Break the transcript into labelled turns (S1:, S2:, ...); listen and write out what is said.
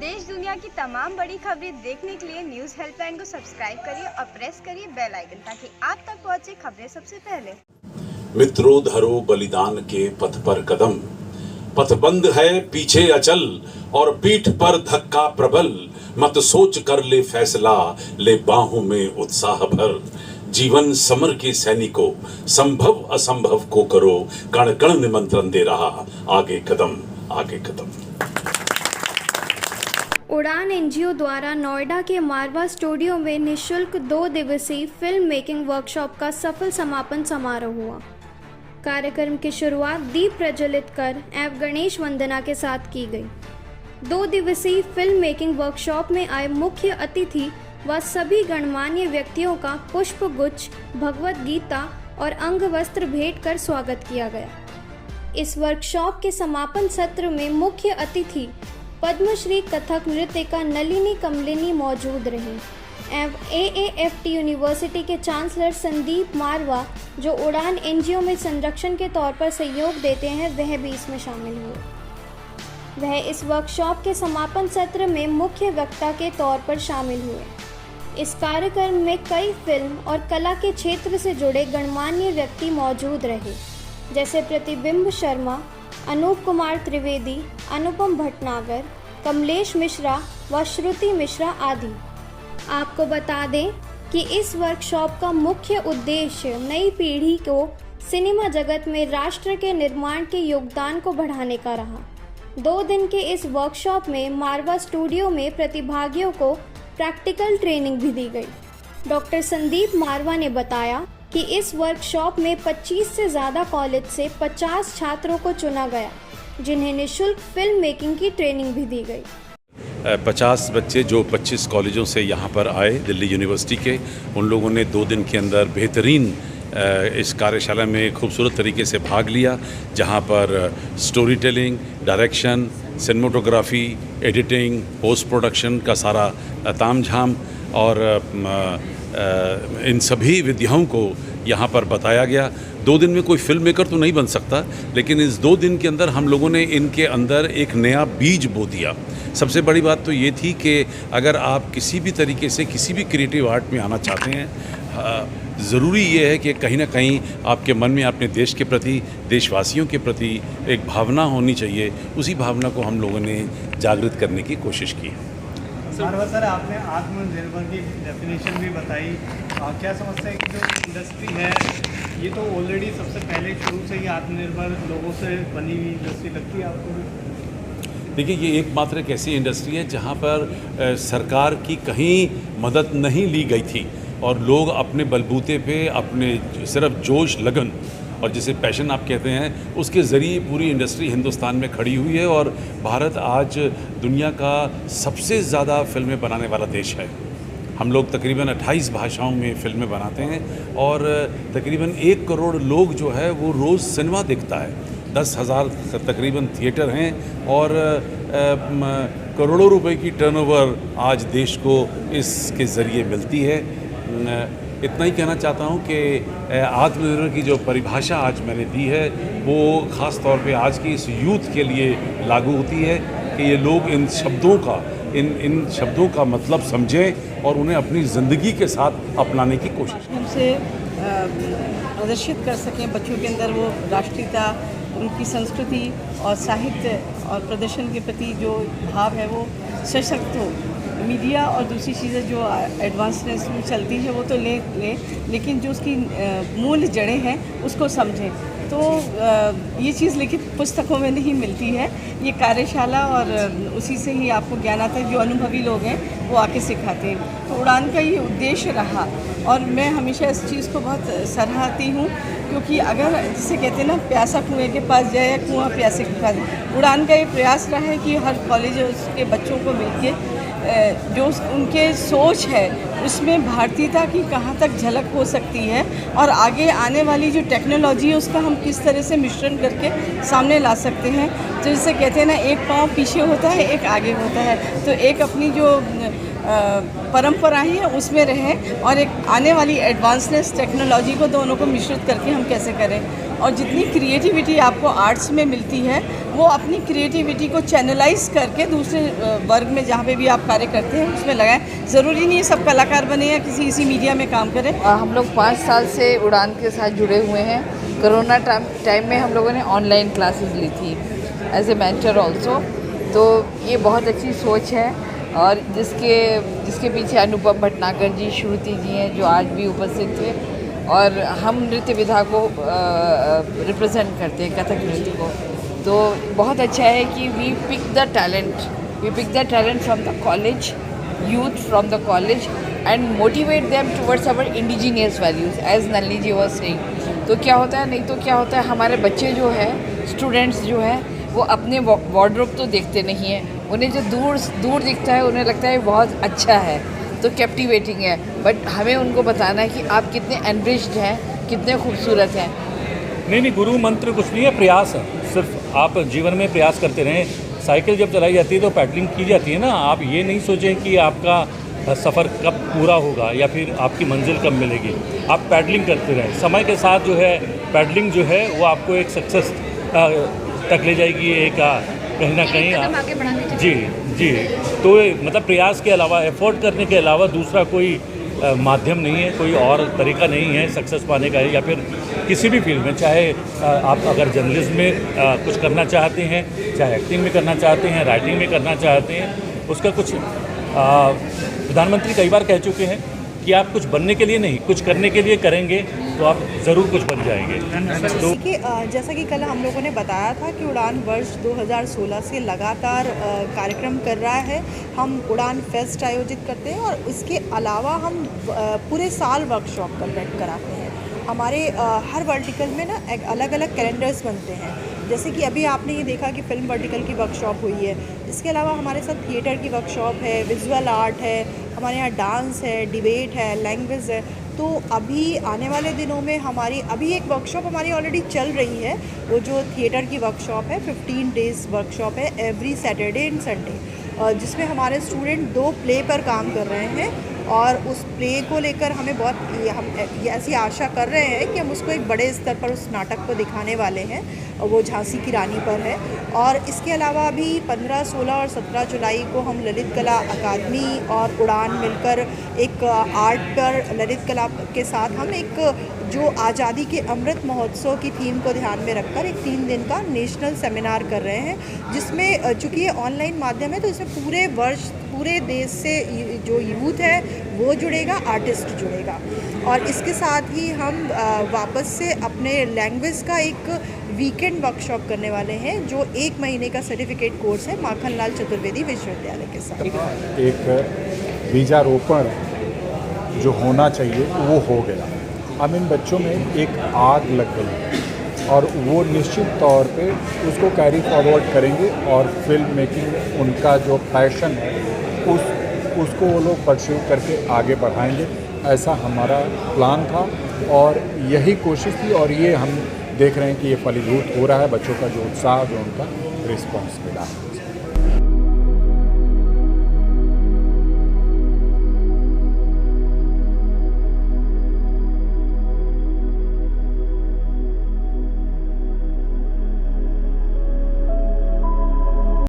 S1: देश दुनिया की तमाम बड़ी खबरें देखने के लिए न्यूज हेल्पलाइन को सब्सक्राइब करिए और प्रेस करिए बेल आइकन ताकि आप तक पहुंचे खबरें सबसे पहले।
S2: मित्रों, धरो बलिदान के पथ पर कदम, पथबंद है पीछे अचल और पीठ पर धक्का प्रबल। मत सोच कर ले फैसला, ले बाहों में उत्साह भर। जीवन समर के सैनिकों, संभव असंभव को करो, कण कण निमंत्रण दे रहा, आगे कदम आगे कदम।
S3: उड़ान एनजीओ द्वारा नोएडा के मारवा स्टूडियो में निःशुल्क 2 दिवसीय फिल्म मेकिंग वर्कशॉप का सफल समापन समारोह हुआ। कार्यक्रम की शुरुआत दीप प्रज्वलित कर एवं गणेश वंदना के साथ की गई। 2 दिवसीय फिल्म मेकिंग वर्कशॉप में आए मुख्य अतिथि व सभी गणमान्य व्यक्तियों का पुष्प गुच्छ, भगवत गीता और अंग वस्त्र भेंट कर स्वागत किया गया। इस वर्कशॉप के समापन सत्र में मुख्य अतिथि पद्मश्री कथक नृत्यिका नलिनी कमलिनी मौजूद रहीं एवं AAFT यूनिवर्सिटी के चांसलर संदीप मारवा, जो उड़ान एनजीओ में संरक्षण के तौर पर सहयोग देते हैं, वह भी इसमें शामिल हुए। वह इस वर्कशॉप के समापन सत्र में मुख्य वक्ता के तौर पर शामिल हुए। इस कार्यक्रम में कई फिल्म और कला के क्षेत्र से जुड़े गणमान्य व्यक्ति मौजूद रहे, जैसे प्रतिबिंब शर्मा, अनूप कुमार त्रिवेदी, अनुपम भटनागर, कमलेश मिश्रा व श्रुति मिश्रा आदि। आपको बता दें कि इस वर्कशॉप का मुख्य उद्देश्य नई पीढ़ी को सिनेमा जगत में राष्ट्र के निर्माण के योगदान को बढ़ाने का रहा। 2 दिन के इस वर्कशॉप में मारवा स्टूडियो में प्रतिभागियों को प्रैक्टिकल ट्रेनिंग भी दी गई। डॉक्टर संदीप मारवा ने बताया कि इस वर्कशॉप में 25 से ज़्यादा कॉलेज से 50 छात्रों को चुना गया, जिन्हें निःशुल्क फिल्म मेकिंग की ट्रेनिंग भी दी गई।
S2: 50 बच्चे जो 25 कॉलेजों से यहाँ पर आए, दिल्ली यूनिवर्सिटी के, उन लोगों ने 2 दिन के अंदर बेहतरीन इस कार्यशाला में खूबसूरत तरीके से भाग लिया, जहाँ पर story telling, direction, cinematography, editing, post production का सारा तामझाम और इन सभी विद्याओं को यहाँ पर बताया गया। 2 दिन में कोई फिल्म मेकर तो नहीं बन सकता, लेकिन इस 2 दिन के अंदर हम लोगों ने इनके अंदर एक नया बीज बो दिया। सबसे बड़ी बात तो ये थी कि अगर आप किसी भी तरीके से किसी भी क्रिएटिव आर्ट में आना चाहते हैं, ज़रूरी ये है कि कहीं ना कहीं आपके मन में अपने देश के प्रति, देशवासियों के प्रति एक भावना होनी चाहिए। उसी भावना को हम लोगों ने जागृत करने की कोशिश की।
S4: मारवा सर, आपने आत्मनिर्भर की डेफिनेशन भी बताई। क्या समझते हैं कि जो इंडस्ट्री है ये तो ऑलरेडी सबसे पहले शुरू से ही आत्मनिर्भर लोगों से बनी हुई इंडस्ट्री लगती है आपको?
S2: देखिए, ये एकमात्र एक ऐसी इंडस्ट्री है जहाँ पर सरकार की कहीं मदद नहीं ली गई थी और लोग अपने बलबूते पे, अपने सिर्फ जोश, लगन और जिसे पैशन आप कहते हैं, उसके ज़रिए पूरी इंडस्ट्री हिंदुस्तान में खड़ी हुई है और भारत आज दुनिया का सबसे ज़्यादा फिल्में बनाने वाला देश है। हम लोग तकरीबन 28 भाषाओं में फिल्में बनाते हैं और तकरीबन 1 करोड़ लोग जो है वो रोज़ सिनेमा देखता है। 10,000 तकरीबन थिएटर हैं और करोड़ों रुपए की टर्नओवर आज देश को इसके ज़रिए मिलती है। इतना ही कहना चाहता हूँ कि आत्मनिर्भर की जो परिभाषा आज मैंने दी है वो ख़ास तौर पे आज की इस यूथ के लिए लागू होती है कि ये लोग इन शब्दों का मतलब समझें और उन्हें अपनी ज़िंदगी के साथ अपनाने की कोशिश करें।
S5: उनसे प्रदर्शित कर सकें बच्चों के अंदर वो राष्ट्रीयता, उनकी संस्कृति और साहित्य और प्रदर्शन के प्रति जो भाव है वो सशक्त हो। मीडिया और दूसरी चीज़ें जो एडवांसनेस में चलती है वो तो लेकिन जो उसकी मूल जड़ें हैं उसको समझें। तो ये चीज़ लिखित पुस्तकों में नहीं मिलती है, ये कार्यशाला और उसी से ही आपको ज्ञान आता है। जो अनुभवी लोग हैं वो आके सिखाते हैं। तो उड़ान का ये उद्देश्य रहा और मैं हमेशा इस चीज़ को बहुत सराहती हूँ, क्योंकि अगर जिसे कहते हैं ना, प्यासा कुएं के पास जाए या कुआं प्यासे के पास, उड़ान का ये प्रयास रहा है कि हर कॉलेज के बच्चों को मिलकर जो उनके सोच है उसमें भारतीयता की कहाँ तक झलक हो सकती है और आगे आने वाली जो टेक्नोलॉजी है उसका हम किस तरह से मिश्रण करके सामने ला सकते हैं। तो जिसे कहते हैं ना, एक पाँव पीछे होता है, एक आगे होता है, तो एक अपनी जो परंपराएं हैं उसमें रहें और एक आने वाली एडवांसनेस टेक्नोलॉजी को दोनों को मिश्रित करके हम कैसे करें। और जितनी क्रिएटिविटी आपको आर्ट्स में मिलती है वो अपनी क्रिएटिविटी को चैनलाइज करके दूसरे वर्ग में जहाँ पे भी आप कार्य करते हैं उसमें लगाएं। ज़रूरी नहीं है सब कलाकार बने या किसी इसी मीडिया में काम करें।
S6: हम लोग 5 साल से उड़ान के साथ जुड़े हुए हैं। कोरोना टाइम में हम लोगों ने ऑनलाइन क्लासेस ली थी एज ए मेंटर ऑल्सो। तो ये बहुत अच्छी सोच है और जिसके पीछे अनुपम भटनागर जी, श्रुति जी हैं जो आज भी उपस्थित थे, और हम नृत्य विधा को रिप्रेजेंट करते हैं, कथक नृत्य को। तो बहुत अच्छा है कि we pick the talent from the college, youth from the college and motivate them towards our indigenous values as Nalini ji was saying. तो क्या होता है, नहीं तो क्या होता है, हमारे बच्चे जो है, स्टूडेंट्स जो है, वो अपने वार्डरोब तो देखते नहीं हैं, उन्हें जो दूर दिखता है उन्हें लगता है बहुत अच्छा है, तो कैप्टिवेटिंग है। बट हमें उनको बताना है कि आप कितने एनरिच्ड हैं, कितने खूबसूरत हैं।
S7: नहीं, गुरु मंत्र कुछ नहीं है, प्रयास है। सिर्फ आप जीवन में प्रयास करते रहें। साइकिल जब चलाई जाती है तो पैडलिंग की जाती है ना। आप ये नहीं सोचें कि आपका सफ़र कब पूरा होगा या फिर आपकी मंजिल कब मिलेगी। आप पैडलिंग करते रहें। समय के साथ जो है पैडलिंग जो है वो आपको एक सक्सेस तक ले जाएगी, एक कहीं ना कहीं। जी, तो मतलब प्रयास के अलावा, एफर्ट करने के अलावा दूसरा कोई माध्यम नहीं है, कोई और तरीका नहीं है सक्सेस पाने का, या फिर किसी भी फील्ड में। चाहे आप अगर जर्नलिज्म में कुछ करना चाहते हैं, चाहे एक्टिंग में करना चाहते हैं, राइटिंग में करना चाहते हैं, उसका कुछ प्रधानमंत्री कई बार कह चुके हैं कि आप कुछ बनने के लिए नहीं, कुछ करने के लिए करेंगे तो आप ज़रूर कुछ बन जाएंगे। तो
S8: जैसा कि कल हम लोगों ने बताया था कि उड़ान वर्ष 2016 से लगातार कार्यक्रम कर रहा है। हम उड़ान फेस्ट आयोजित करते हैं और इसके अलावा हम पूरे साल वर्कशॉप कराते हैं। हमारे हर वर्टिकल में ना एक अलग अलग कैलेंडर्स बनते हैं। जैसे कि अभी आपने ये देखा कि फिल्म वर्टिकल की वर्कशॉप हुई है। इसके अलावा हमारे साथ थिएटर की वर्कशॉप है, विजुअल आर्ट है, हमारे यहाँ डांस है, डिबेट है, लैंग्वेज है। तो अभी आने वाले दिनों में अभी एक वर्कशॉप हमारी ऑलरेडी चल रही है, वो जो थिएटर की वर्कशॉप है, 15 डेज़ वर्कशॉप है एवरी सैटरडे एंड संडे, जिसमें हमारे स्टूडेंट 2 प्ले पर काम कर रहे हैं। और उस प्ले को लेकर हम ऐसी आशा कर रहे हैं कि हम उसको एक बड़े स्तर पर उस नाटक को दिखाने वाले हैं। वो झांसी की रानी पर है। और इसके अलावा अभी 15, 16 और 17 जुलाई को हम ललित कला अकादमी और उड़ान मिलकर एक आर्ट पर ललित कला के साथ हम एक जो आज़ादी के अमृत महोत्सव की थीम को ध्यान में रखकर एक 3 दिन का नेशनल सेमिनार कर रहे हैं, जिसमें चूँकि ये ऑनलाइन माध्यम है तो इसमें पूरे देश से जो यूथ है वो जुड़ेगा, आर्टिस्ट जुड़ेगा। और इसके साथ ही हम वापस से अपने लैंग्वेज का एक वीकेंड वर्कशॉप करने वाले हैं, जो 1 महीने का सर्टिफिकेट कोर्स है माखनलाल चतुर्वेदी विश्वविद्यालय के साथ।
S9: एक बीजारोपण जो होना चाहिए वो हो गया। अब इन बच्चों में एक आग लग गई और वो निश्चित तौर पे उसको कैरी फॉरवर्ड करेंगे और फिल्म मेकिंग उनका जो पैशन है उसको वो लोग परस्यू करके आगे बढ़ाएंगे। ऐसा हमारा प्लान था और यही कोशिश थी और ये हम देख रहे हैं कि ये फलीभूत हो रहा है। बच्चों का जो उत्साह, जो उनका रिस्पॉन्स मिला है।